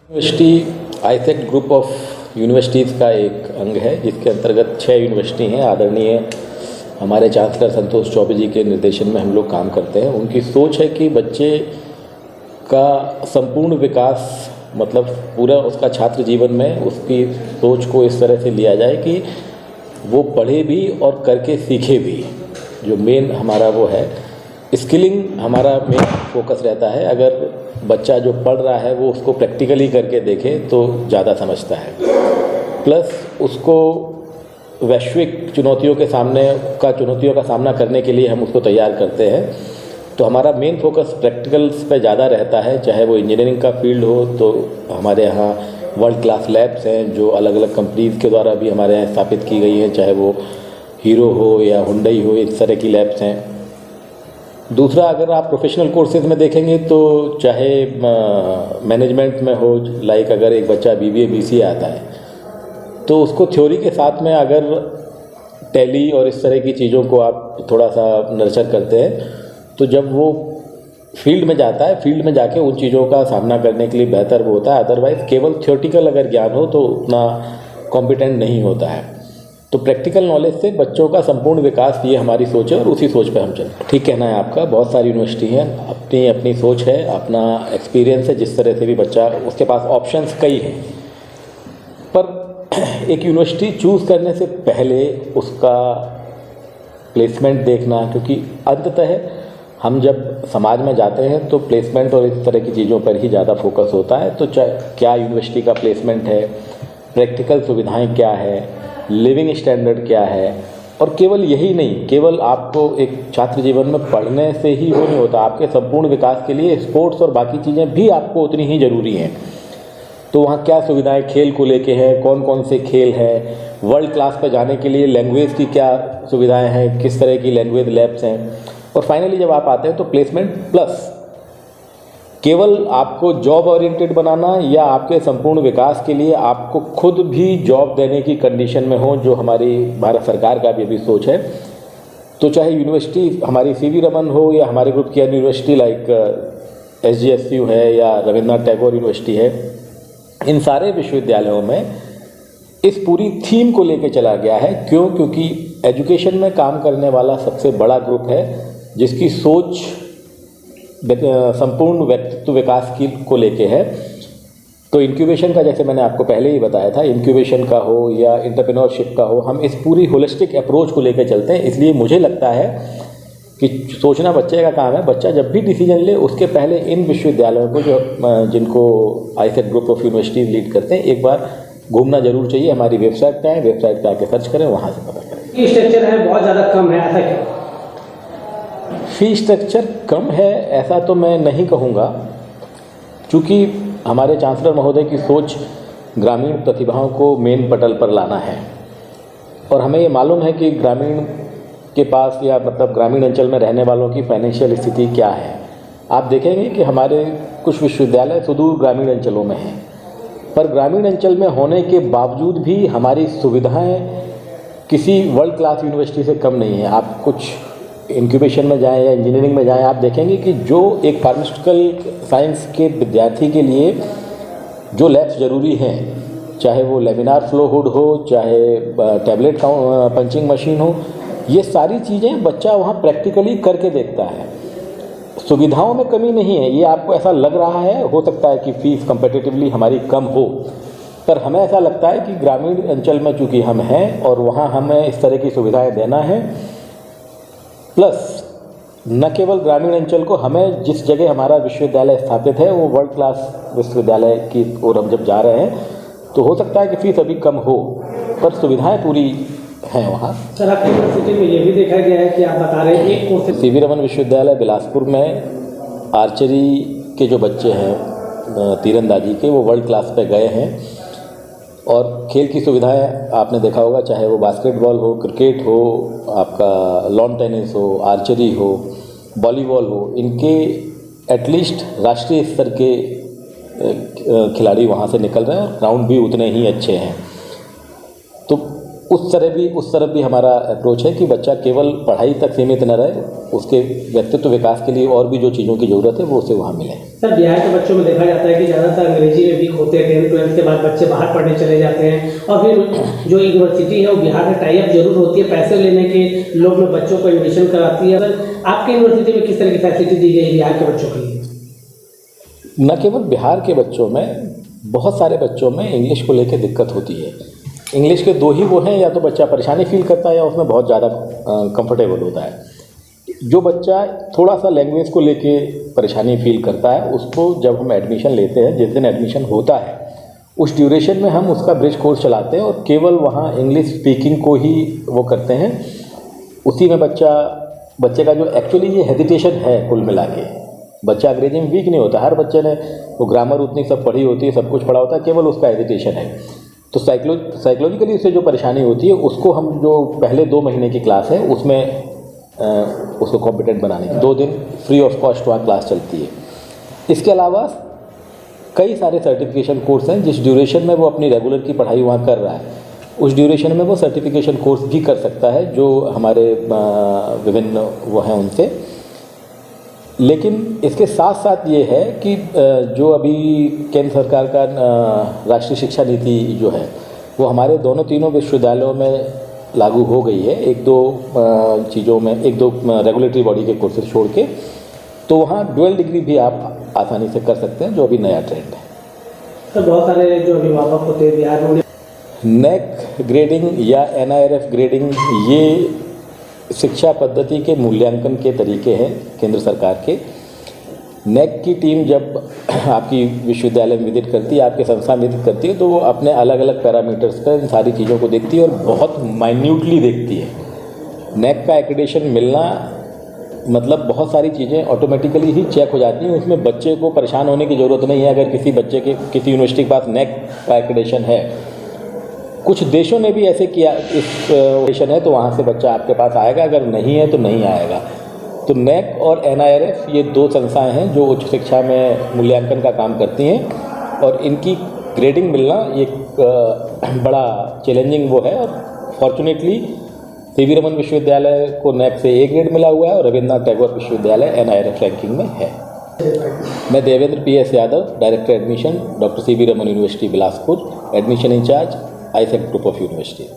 University आईसेट group of universities का एक अंग है जिसके अंतर्गत 6 यूनिवर्सिटी हैं। आदरणीय हमारे चांसलर संतोष चौबे जी के निर्देशन में हम लोग काम करते हैं। उनकी सोच है कि बच्चे का संपूर्ण विकास मतलब पूरा उसका छात्र जीवन में उसकी सोच को इस तरह से लिया जाए कि वो पढ़े भी और करके सीखे भी। जो मेन हमारा वो है स्किलिंग हमारा मेन फोकस रहता है। अगर बच्चा जो पढ़ रहा है वो उसको प्रैक्टिकली करके देखे तो ज़्यादा समझता है, प्लस उसको वैश्विक चुनौतियों का सामना करने के लिए हम उसको तैयार करते हैं। तो हमारा मेन फोकस प्रैक्टिकल्स पे ज़्यादा रहता है। चाहे वो इंजीनियरिंग का फील्ड हो तो हमारे यहाँ वर्ल्ड क्लास लैब्स हैं जो अलग अलग कंपनीज़ के द्वारा भी हमारे यहाँ स्थापित की गई हैं, चाहे वो हीरो हो या हुंडई हो, इस तरह की लैब्स हैं। दूसरा, अगर आप प्रोफेशनल कोर्सेज़ में देखेंगे तो चाहे मैनेजमेंट में हो, लाइक अगर एक बच्चा BBA BCA आता है तो उसको थ्योरी के साथ में अगर टैली और इस तरह की चीज़ों को आप थोड़ा सा नर्चर करते हैं तो जब वो फील्ड में जाता है, फील्ड में जाके उन चीज़ों का सामना करने के लिए बेहतर वो होता है। अदरवाइज़ केवल थ्योरेटिकल अगर ज्ञान हो तो उतना कॉम्पिटेंट नहीं होता है। तो प्रैक्टिकल नॉलेज से बच्चों का संपूर्ण विकास, ये हमारी सोच है और उसी सोच पे हम चलते। ठीक कहना है आपका। बहुत सारी यूनिवर्सिटी हैं, अपनी अपनी सोच है, अपना एक्सपीरियंस है। जिस तरह से भी बच्चा, उसके पास ऑप्शंस कई हैं, पर एक यूनिवर्सिटी चूज़ करने से पहले उसका प्लेसमेंट देखना, क्योंकि अंततः हम जब समाज में जाते हैं तो प्लेसमेंट और इस तरह की चीज़ों पर ही ज़्यादा फोकस होता है। तो क्या यूनिवर्सिटी का प्लेसमेंट है, प्रैक्टिकल सुविधाएं क्या है, लिविंग स्टैंडर्ड क्या है। और केवल यही नहीं, केवल आपको एक छात्र जीवन में पढ़ने से ही वो नहीं होता, आपके संपूर्ण विकास के लिए स्पोर्ट्स और बाकी चीज़ें भी आपको उतनी ही ज़रूरी हैं। तो वहाँ क्या सुविधाएं खेल को लेके हैं, कौन कौन से खेल हैं, वर्ल्ड क्लास पर जाने के लिए लैंग्वेज की क्या सुविधाएं हैं, किस तरह की लैंग्वेज लैब्स हैं। और फाइनली जब आप आते हैं तो प्लेसमेंट प्लस केवल आपको जॉब ओरिएंटेड बनाना या आपके संपूर्ण विकास के लिए आपको खुद भी जॉब देने की कंडीशन में हो, जो हमारी भारत सरकार का भी अभी सोच है। तो चाहे यूनिवर्सिटी हमारी CV रमन हो या हमारे ग्रुप की अन्य यूनिवर्सिटी लाइक SGSU है या रविंद्रनाथ टैगोर यूनिवर्सिटी है, इन सारे विश्वविद्यालयों में इस पूरी थीम को लेकर चला गया है। क्योंकि एजुकेशन में काम करने वाला सबसे बड़ा ग्रुप है जिसकी सोच संपूर्ण व्यक्तित्व विकास की को लेके है। तो इंक्यूबेशन का, जैसे मैंने आपको पहले ही बताया था, इंक्यूबेशन का हो या एंटरप्रेन्योरशिप का हो, हम इस पूरी होलिस्टिक अप्रोच को लेकर चलते हैं। इसलिए मुझे लगता है कि सोचना बच्चे का काम है। बच्चा जब भी डिसीजन ले उसके पहले इन विश्वविद्यालयों को, जो जिनको आईसेट ग्रुप ऑफ यूनिवर्सिटीज लीड करते हैं, एक बार घूमना जरूर चाहिए। हमारी वेबसाइट पे है, वेबसाइट पे आके सर्च करें, वहाँ से पता करें। स्ट्रक्चर है बहुत ज़्यादा कम है, ऐसा क्यों? फी स्ट्रक्चर कम है ऐसा तो मैं नहीं कहूँगा, क्योंकि हमारे चांसलर महोदय की सोच ग्रामीण प्रतिभाओं को मेन पटल पर लाना है। और हमें ये मालूम है कि ग्रामीण के पास या मतलब ग्रामीण अंचल में रहने वालों की फाइनेंशियल स्थिति क्या है। आप देखेंगे कि हमारे कुछ विश्वविद्यालय सुदूर ग्रामीण अंचलों में हैं, पर ग्रामीण अंचल में होने के बावजूद भी हमारी सुविधाएं किसी वर्ल्ड क्लास यूनिवर्सिटी से कम नहीं है। आप कुछ इंक्यूबेशन में जाएं या इंजीनियरिंग में जाएं, आप देखेंगे कि जो एक फार्मास्यूटिकल साइंस के विद्यार्थी के लिए जो लैब्स ज़रूरी हैं, चाहे वो लेमिनार फ्लो हुड हो, चाहे टैबलेट पंचिंग मशीन हो, ये सारी चीज़ें बच्चा वहाँ प्रैक्टिकली करके देखता है। सुविधाओं में कमी नहीं है, ये आपको ऐसा लग रहा है। हो सकता है कि फीस कंपेटिटिवली हमारी कम हो, पर हमें ऐसा लगता है कि ग्रामीण अंचल में चूँकि हम हैं और वहाँ हमें इस तरह की सुविधाएं देना है। प्लस न केवल ग्रामीण अंचल को, हमें जिस जगह हमारा विश्वविद्यालय स्थापित है वो वर्ल्ड क्लास विश्वविद्यालय की ओर हम जब जा रहे हैं, तो हो सकता है कि फीस अभी कम हो पर सुविधाएं पूरी हैं वहाँ। सर, आपकी यूनिवर्सिटी में ये भी देखा गया है कि आप बता रहे हैं एक कोर्स CV रमन विश्वविद्यालय बिलासपुर में आर्चरी के जो बच्चे हैं तीरंदाजी के, वो वर्ल्ड क्लास पे गए हैं। और खेल की सुविधाएं आपने देखा होगा, चाहे वो बास्केटबॉल हो, क्रिकेट हो, आपका लॉन टेनिस हो, आर्चरी हो, वॉलीबॉल हो, इनके एटलीस्ट राष्ट्रीय स्तर के खिलाड़ी वहाँ से निकल रहे हैं और ग्राउंड भी उतने ही अच्छे हैं। तो उस तरफ भी हमारा अप्रोच है कि बच्चा केवल पढ़ाई तक सीमित न रहे, उसके व्यक्तित्व विकास के लिए और भी जो चीज़ों की ज़रूरत है वो उसे वहाँ मिले। सर, बिहार के बच्चों में देखा जाता है कि ज़्यादातर अंग्रेजी में वीक होते हैं, 10th-12th के बाद बच्चे बाहर पढ़ने चले जाते हैं और फिर जो यूनिवर्सिटी है वो बिहार में टाई अप जरूर होती है, पैसे लेने के लोग में बच्चों को एडमिशन कराती है। सर, आपके यूनिवर्सिटी में किस तरह की फैसिलिटी दी गई है बिहार के बच्चों के लिए? न केवल बिहार के बच्चों में, बहुत सारे बच्चों में इंग्लिश को लेकर दिक्कत होती है। इंग्लिश के दो ही वो हैं, या तो बच्चा परेशानी फील करता है या उसमें बहुत ज़्यादा कंफर्टेबल होता है। जो बच्चा थोड़ा सा लैंग्वेज को लेके परेशानी फील करता है, उसको जब हम एडमिशन लेते हैं, जिस दिन एडमिशन होता है उस ड्यूरेशन में हम उसका ब्रिज कोर्स चलाते हैं और केवल वहाँ इंग्लिश स्पीकिंग को ही वो करते हैं। उसी में बच्चे का जो एक्चुअली ये हेजिटेशन है, कुल मिला के बच्चा अंग्रेजी में वीक नहीं होता, हर बच्चे ने वो ग्रामर उतनी सब पढ़ी होती है, सब कुछ पढ़ा होता है, केवल उसका हेजिटेशन है। तो साइकोलॉजिकली उससे जो परेशानी होती है उसको हम जो पहले 2 महीने की क्लास है उसमें उसको कॉम्पिटेंट बनाने की 2 दिन फ्री ऑफ कॉस्ट वहाँ क्लास चलती है। इसके अलावा कई सारे सर्टिफिकेशन कोर्स हैं, जिस ड्यूरेशन में वो अपनी रेगुलर की पढ़ाई वहाँ कर रहा है उस ड्यूरेशन में वो सर्टिफिकेशन कोर्स भी कर सकता है, जो हमारे विभिन्न वो हैं उनसे। लेकिन इसके साथ साथ ये है कि जो अभी केंद्र सरकार का राष्ट्रीय शिक्षा नीति जो है वो हमारे तीनों विश्वविद्यालयों में लागू हो गई है, 1-2 चीज़ों में, 1-2 रेगुलेटरी बॉडी के कोर्सेज छोड़ के, तो वहाँ डुअल डिग्री भी आप आसानी से कर सकते हैं, जो अभी नया ट्रेंड है। तो बहुत सारे जो अभिभावक होते हैं बिहार में, नेक ग्रेडिंग या NIRF ग्रेडिंग, ये शिक्षा पद्धति के मूल्यांकन के तरीके हैं केंद्र सरकार के। नेक की टीम जब आपकी विश्वविद्यालय में विजिट करती है, आपके संस्था में विजिट करती है, तो वो अपने अलग अलग पैरामीटर्स पर इन सारी चीज़ों को देखती है और बहुत माइन्यूटली देखती है। नेक का एक्रेडिटेशन मिलना मतलब बहुत सारी चीज़ें ऑटोमेटिकली ही चेक हो जाती हैं, उसमें बच्चे को परेशान होने की ज़रूरत नहीं है। अगर किसी बच्चे के किसी यूनिवर्सिटी के पास नेक का एक्रेडिटेशन है, कुछ देशों ने भी ऐसे किया, इस एक्रेडिटेशन है तो वहाँ से बच्चा आपके पास आएगा, अगर नहीं है तो नहीं आएगा। तो नेक और NIRF ये 2 संस्थाएं हैं जो उच्च शिक्षा में मूल्यांकन का काम करती हैं और इनकी ग्रेडिंग मिलना एक बड़ा चैलेंजिंग वो है। और फॉर्चुनेटली CV रमन विश्वविद्यालय को नेक से A ग्रेड मिला हुआ है और रविन्द्रनाथ टैगोर विश्वविद्यालय NIRF रैंकिंग में है। मैं Devendra PS Yadav, director admission, doctor CV Raman university Bilaspur, admission incharge, ISEC group of university.